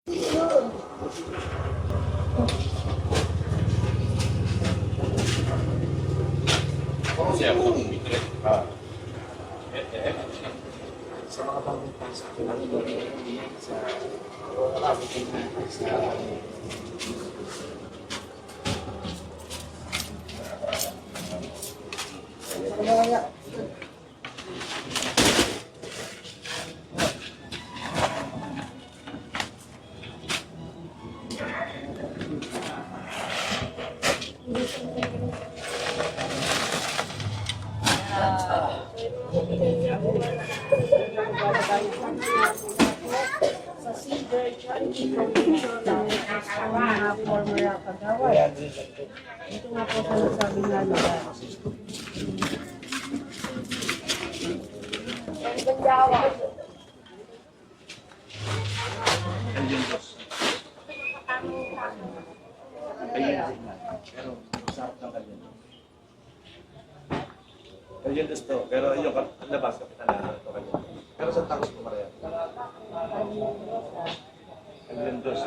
Sa mga bagong pasok ko lang ito sa Sa Cedar Charity Foundation ang mga former kagawad. Ito nga po sa nasabi nga nila. pero sarap ng kalyan. Kalyan to, pero yung labas, kapitan na ito kalyan. Pero sa tangos ko pareha. Kalyan dos.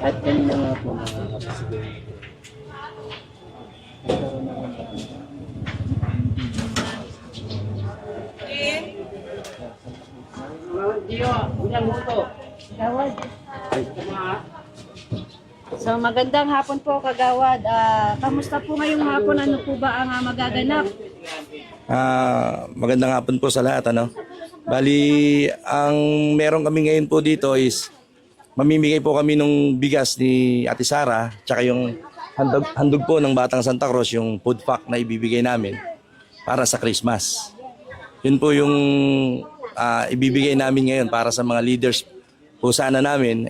At kanina nga po mga kapatid. Kagawad. So magandang hapon po kagawad. Kamusta po ngayong hapon? Ano po ba ang magaganap? Magandang hapon po sa lahat. Bali, ang meron kami ngayon po dito is mamimigay po kami ng bigas ni Ate Sara, tsaka yung handog po ng Batang Santa Cruz, yung food pack na ibibigay namin para sa Christmas. Yun po yung ibibigay namin ngayon para sa mga leaders po sana namin.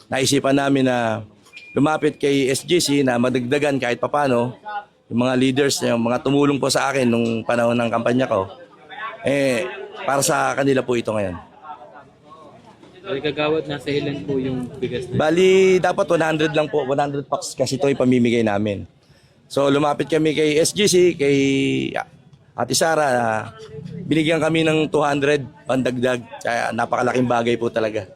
Naisipan namin na lumapit kay SGC na madagdagan kahit papano yung mga leaders, yung mga tumulong po sa akin nung panahon ng kampanya ko. Para sa kanila po ito ngayon. Kagawad, nasa ilan po yung bigas na? Bali, dapat 100 lang po. 100 packs kasi ito ipamimigay namin. So, lumapit kami kay SGC, kay Ate Sara. Binigyan kami ng 200 pandagdag. Kaya napakalaking bagay po talaga.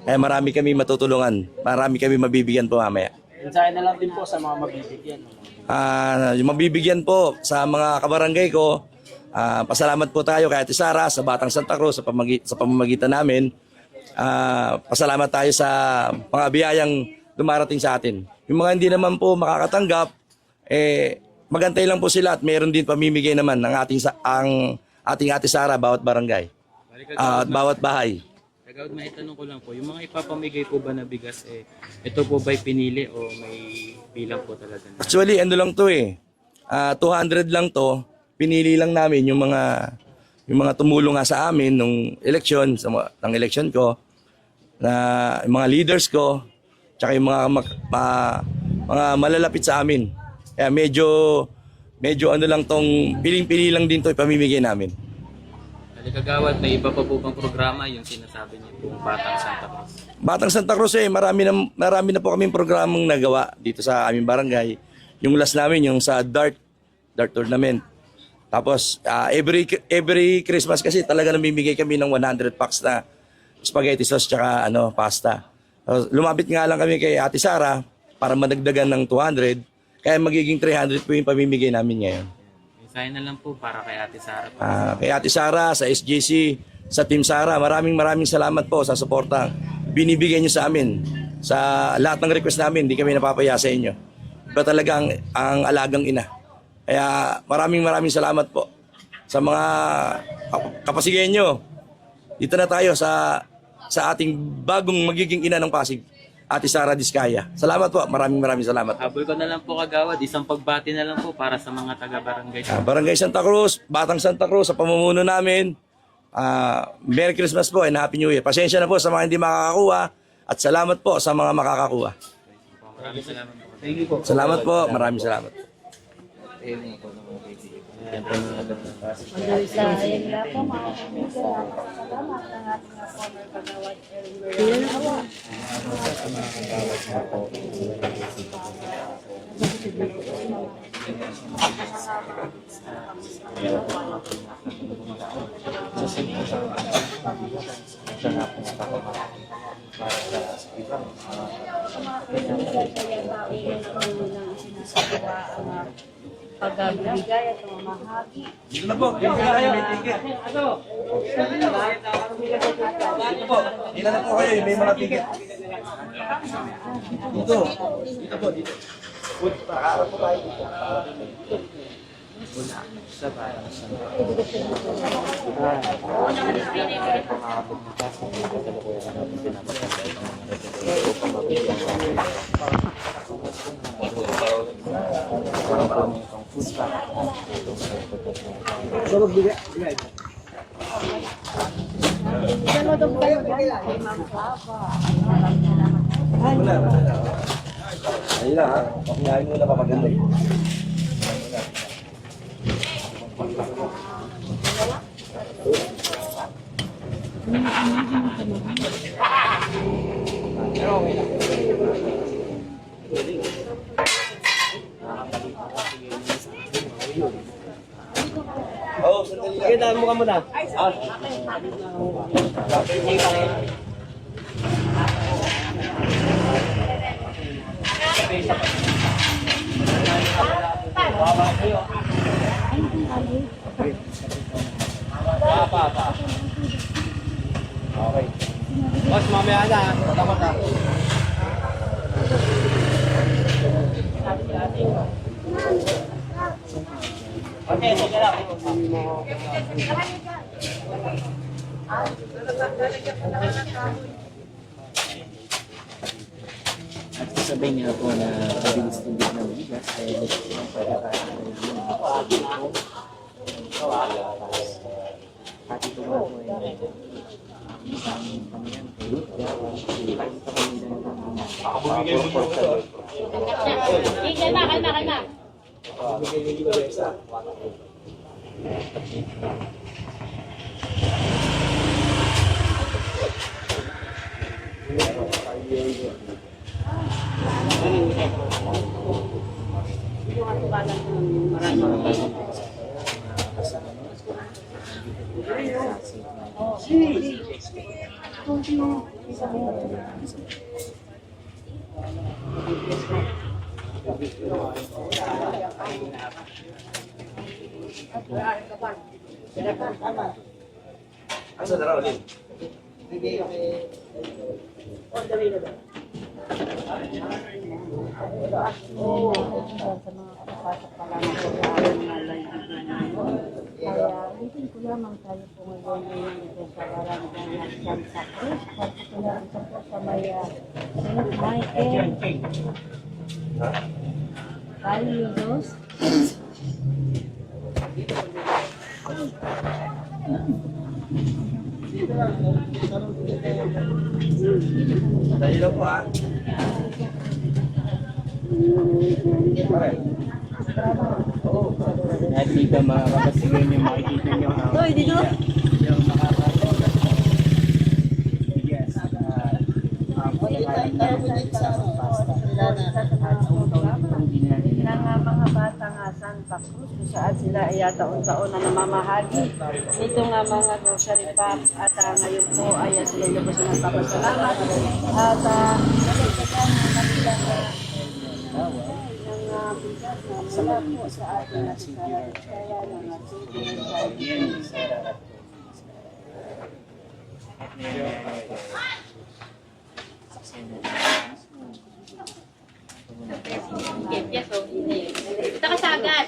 Kaya marami kami matutulungan. Marami kami mabibigyan po mamaya. Insahin na lang din po sa mga mabibigyan. Yung mabibigyan po sa mga kabarangay ko, pasalamat po tayo kay Ate Sara sa Batang Santa Cruz sa pamamagitan namin. Pasalamat tayo sa mga biyayang dumarating sa atin. Yung mga hindi naman po makakatanggap, magantay lang po sila at mayroon din pamimigay naman ng ating Ate Sara bawat barangay at bawat bahay. Kagawad, maitanong ko lang po, yung mga ipapamigay po ba na bigas, ito po ba'y pinili o may bilang po talaga? Actually, ano lang to 200 lang to. Pinili lang namin yung mga tumulong nga sa amin nung eleksyon, ng eleksyon ko, na yung mga leaders ko, tsaka yung mga malalapit sa amin. Kaya medyo ano lang tong piling-pili lang din to ipamimigay namin. Kagawad, may iba pa po bang programa yung sinasabi niyo po Batang Santa Cruz? Batang Santa Cruz marami na po kaming programang nagawa dito sa aming barangay. Yung last namin, yung sa dart tournament. Tapos every Christmas kasi talaga namimigay kami ng 100 packs na spaghetti sauce tsaka pasta. So, lumapit nga lang kami kay Ate Sara para madagdagan ng 200. Kaya magiging 300 po yung pamimigay namin ngayon. Insahin na lang po para kay Ate Sara. Kay Ate Sara, sa SGC, sa Team Sara, maraming salamat po sa suporta binibigay niyo sa amin. Sa lahat ng request namin, hindi kami napapaya sa inyo. Iba talaga ang alagang ina. Kaya maraming salamat po sa mga Kapasigenyo. Dito na tayo sa ating bagong magiging ina ng Pasig, Ate Sara Diskaya. Salamat po, maraming salamat. Habol ko na lang po kagawad, isang pagbati na lang po para sa mga taga-barangay. Barangay Santa Cruz, Batang Santa Cruz, sa pamumuno namin. Merry Christmas po and Happy New Year. Pasensya na po sa mga hindi makakakuha at salamat po sa mga makakakuha. Maraming salamat po. Thank you po. Salamat po, maraming salamat. Hanggang sa ayan na po mga kaibigan. Salamat ng ating former kagawad Erin Bernal. pagbibigay at mamahagi. Dito na po, dito na kayo, may ticket. Dito po, dito na po kayo, may mga ticket. Dito, dito po, dito. Pakaarap po tayo dito. Wala. Ayun na ha, pakiyahin mo na papaganda. Oh, sandali lang. Kita mo ka muna. Okay. Boss, mamaya na. Takot na. Okay, sige lang. At sasabihin niya po na mabilis tindig ng bigas ay gusto ng pagkakaroon at ito nga po ay isang pamilyan kayo kahit ito kami na Kalma. Asa na raw ulit? Kaya bitin ko lamang tayo po ngayon dito sa barangay ng Santa Cruz. Particular ito po sa may St. Michael. Value Dos. Dali lang po ha. Pare. at dito makakasigaw niyo makikita niyo ang Hoy, dito. yung makakasigaw yes ng mga batang Santa Cruz kung saan sila ay taon-taon na namamahagi. Ito nga mga grocery packs at ngayon po ay sila lubos na nagpapasalamat at nagpapasalamat ng bigas na mula po sa ating nasasalat kaya ng ating Yes, oh. Punta ka sa agad.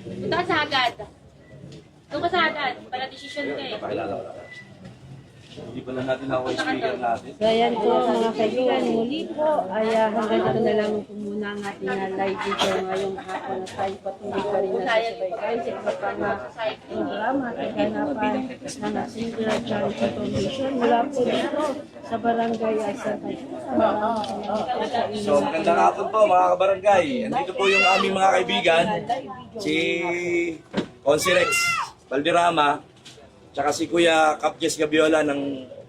Punta ka sa agad. Doon ka sa agad. Para decision ka eh. Pakilala ko lang. Hindi pa lang natin ako speaker natin. So ayan po mga kaibigan, muli po ay hanggang ito na lang po muna ang ating live dito ngayong hapon na tayo patuloy pa rin na sa subaybay sa iba pang programa at kaganapan ng Singular Charity Foundation mula po dito sa Barangay Santa Cruz. So magandang hapon po mga kabarangay. Andito po yung aming mga kaibigan, si Consirex Valderrama, tsaka si Kuya Capjes Gabiola,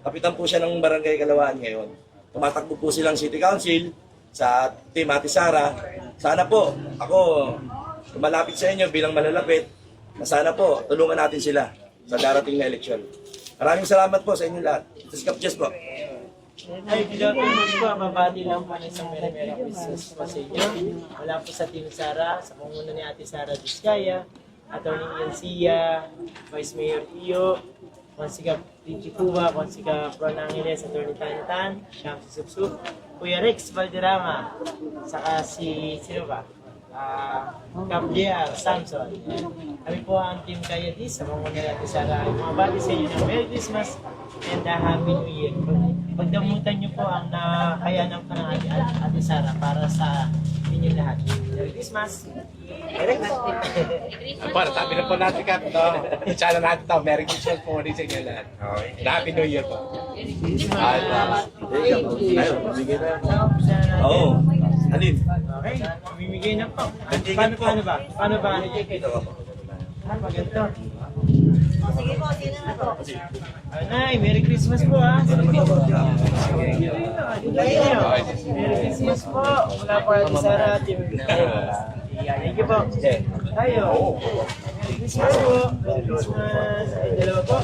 kapitan po siya ng Barangay Kalawaan ngayon. Tumatakbo po silang City Council sa Team Ate Sara. Sana po ako malapit sa inyo bilang malalapit na sana po tulungan natin sila sa darating na eleksyon. Maraming salamat po sa inyo lahat. Ito si po. Ay, Pilipinos po, mabati lang po ng isang Merry Christmas po sa inyo. Wala po sa Team Sara, sa panguna ni Ate Sara Vizcaya, Atty. Ian Sia, Vice Mayor Iyo, Konsika Pichi Cuba, Konsika Pron Angeles, Atty. Tantan, Siyam si Supsup, Kuya Rex Valderrama, saka si, sino ba? Cap JR, Samson. Kami po ang Team Kayadis sa panguna ni Ate Sara. Mga bati sa inyo ng Merry Christmas and Happy New Year. Pagdamutan niyo po ang nakayanan pa ng Ate Sara para sa inyo lahat. Merry Christmas! Merry Christmas! Para sabi na po natin ka, channel natin ito, Merry Christmas po rin sa inyo lahat. Happy New Year po. Oo. Alin? Okay, mamimigay na po. Paano ba? Paano ba? Ganito. Sige po, sino na po? Nay, Merry Christmas po ha. Merry Christmas po. Mula po Ate Sara, Team Thank you po. Tayo. Merry Christmas po. Merry Christmas. Ay, dalawa po.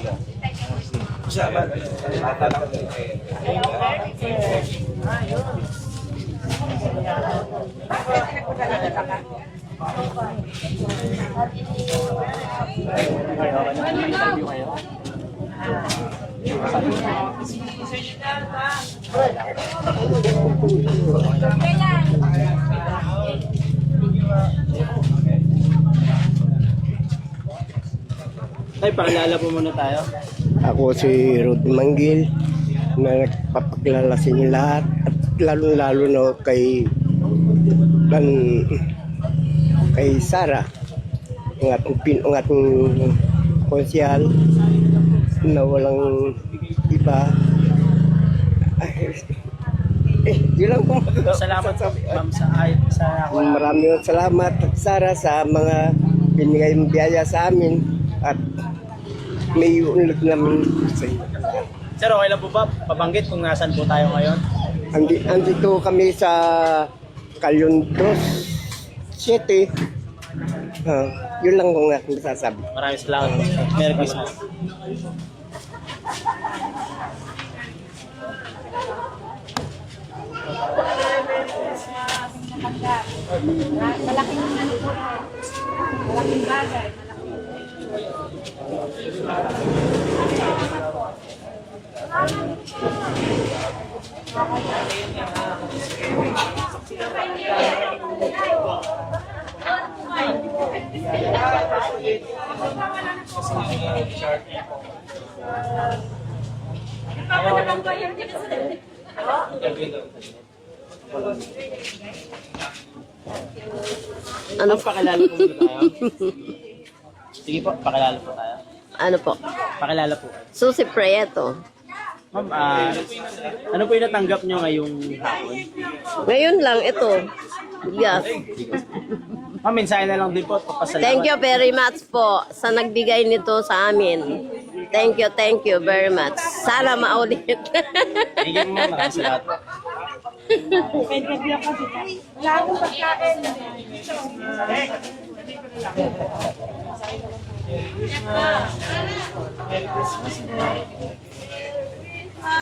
Tay, pakilala po muna tayo. Ako si Rod Manggil na nagpapaklala sa inyo lahat at lalo-lalo na kay Sara ang ating konsyal na walang iba. Yun lang po. Salamat po, ma'am, sa Maraming salamat Sara sa mga binigay mong biyaya sa amin at may unlad namin sa inyo. Sir, okay lang po ba? Pabanggit kung nasan po tayo ngayon? Andito kami sa Calyondos City. Yun lang kung aking masasabi. Maraming salamat po. Merry Christmas. Malaking ano po, malaking bagay. Ano pakilala po muna tayo? Sige po, pakilala po tayo. Ano po? Pakilala po. Susi Prieto. Ma'am, ano po yung natanggap nyo ngayong hapon? Ngayon lang ito. Yes. Ma'am, mensahe na lang din po. Papasalamat. Thank you very much po sa nagbigay nito sa amin. Thank you very much. Sana maulit. Thank you, ma'am. Maraming salamat po. Wala akong pagkain. Merry Christmas. Merry Christmas.